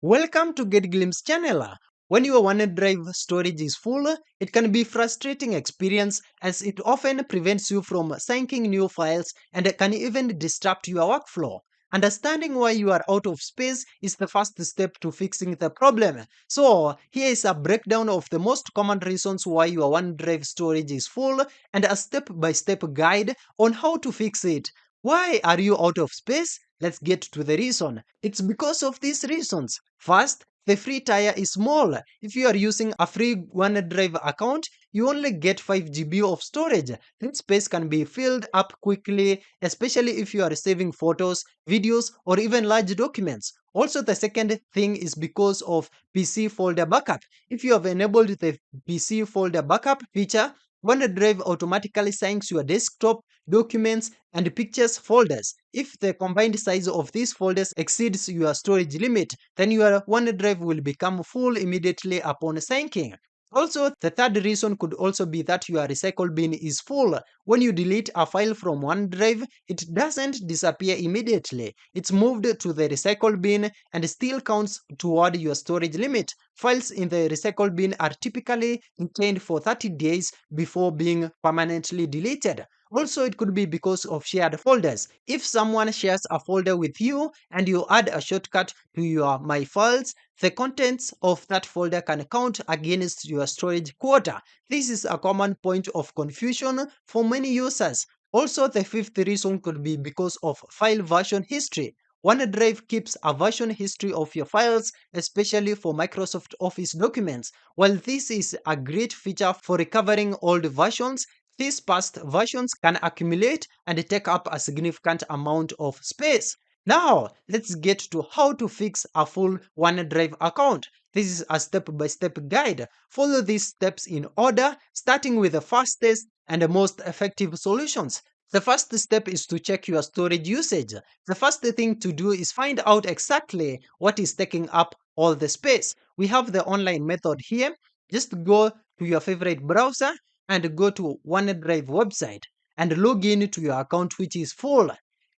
Welcome to Get Glimpse channel. When your OneDrive storage is full, it can be frustrating experience as it often prevents you from syncing new files and can even disrupt your workflow. Understanding why you are out of space is the first step to fixing the problem. So, here is a breakdown of the most common reasons why your OneDrive storage is full and a step-by-step guide on how to fix it. Why are you out of space? Let's get to the reason. It's because of these reasons. First, the free tier is small. If you are using a free OneDrive account, you only get 5 GB of storage. This space can be filled up quickly, especially if you are saving photos, videos, or even large documents. Also, the second thing is because of PC folder backup. If you have enabled the PC folder backup feature, OneDrive automatically syncs your desktop, documents, and pictures folders. If the combined size of these folders exceeds your storage limit, then your OneDrive will become full immediately upon syncing. Also, the third reason could also be that your recycle bin is full. When you delete a file from OneDrive, it doesn't disappear immediately. It's moved to the recycle bin and still counts toward your storage limit. Files in the recycle bin are typically retained for 30 days before being permanently deleted. Also, it could be because of shared folders. If someone shares a folder with you and you add a shortcut to your My Files, the contents of that folder can count against your storage quota. This is a common point of confusion for many users. Also, the fifth reason could be because of file version history. OneDrive keeps a version history of your files, especially for Microsoft Office documents. While this is a great feature for recovering old versions, these past versions can accumulate and take up a significant amount of space. Now, let's get to how to fix a full OneDrive account. This is a step-by-step guide. Follow these steps in order, starting with the fastest and most effective solutions. The first step is to check your storage usage. The first thing to do is find out exactly what is taking up all the space. We have the online method here. Just go to your favorite browser and go to OneDrive website and log in to your account which is full.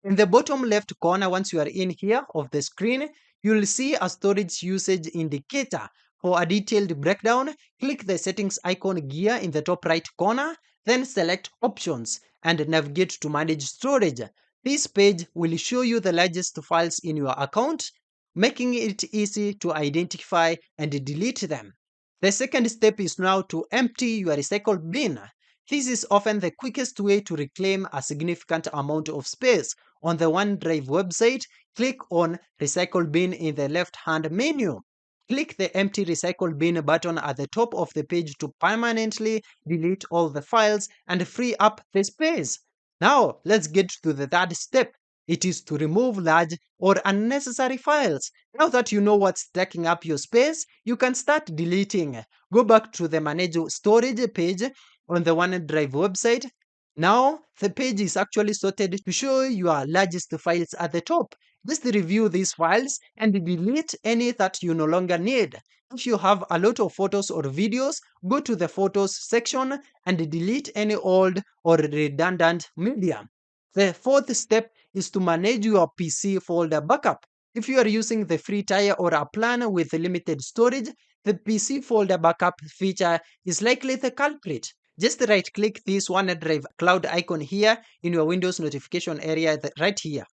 In the bottom left corner, once you are in here of the screen, you will see a storage usage indicator. For a detailed breakdown, click the settings icon gear in the top right corner, then select options and navigate to manage storage. This page will show you the largest files in your account, making it easy to identify and delete them. The second step is now to empty your recycle bin. This is often the quickest way to reclaim a significant amount of space. On the OneDrive website, click on Recycle Bin in the left-hand menu. Click the Empty Recycle Bin button at the top of the page to permanently delete all the files and free up the space. Now, let's get to the third step. It is to remove large or unnecessary files. Now that you know what's taking up your space, you can start deleting. Go back to the Manage Storage page on the OneDrive website. Now, the page is actually sorted to show your largest files at the top. Just review these files and delete any that you no longer need. If you have a lot of photos or videos, go to the Photos section and delete any old or redundant media. The fourth step is to manage your PC folder backup. If you are using the free tier or a plan with limited storage, the PC folder backup feature is likely the culprit. Just right click this OneDrive cloud icon here in your Windows notification area right here.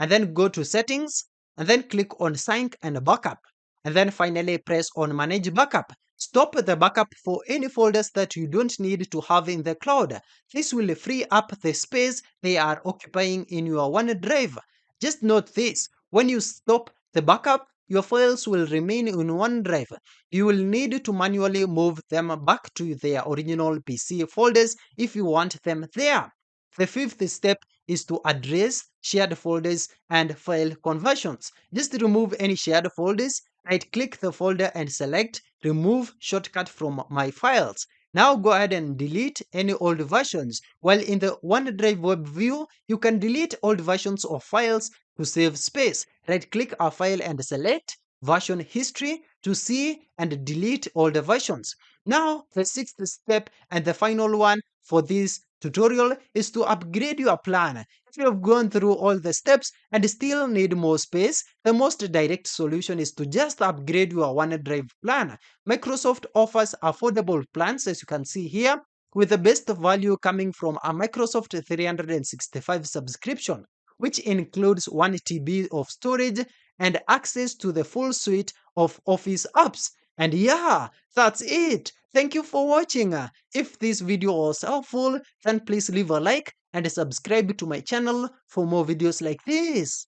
And then go to settings and then click on sync and backup. And then finally press on manage backup. Stop the backup for any folders that you don't need to have in the cloud. This will free up the space they are occupying in your OneDrive. Just note this, when you stop the backup, your files will remain in OneDrive. You will need to manually move them back to their original PC folders if you want them there. The fifth step is to address shared folders and file conversions. Just remove any shared folders, right click the folder and select remove shortcut from my files. Now go ahead and delete any old versions. While in the OneDrive web view, you can delete old versions of files to save space. Right click a file and select version history to see and delete all the versions. Now, the sixth step and the final one for this tutorial is to upgrade your plan. If you have gone through all the steps and still need more space, the most direct solution is to just upgrade your OneDrive plan. Microsoft offers affordable plans, as you can see here, with the best value coming from a Microsoft 365 subscription, which includes 1 TB of storage and access to the full suite of Office apps. And yeah, that's it. Thank you for watching. If this video was helpful, then please leave a like and subscribe to my channel for more videos like this.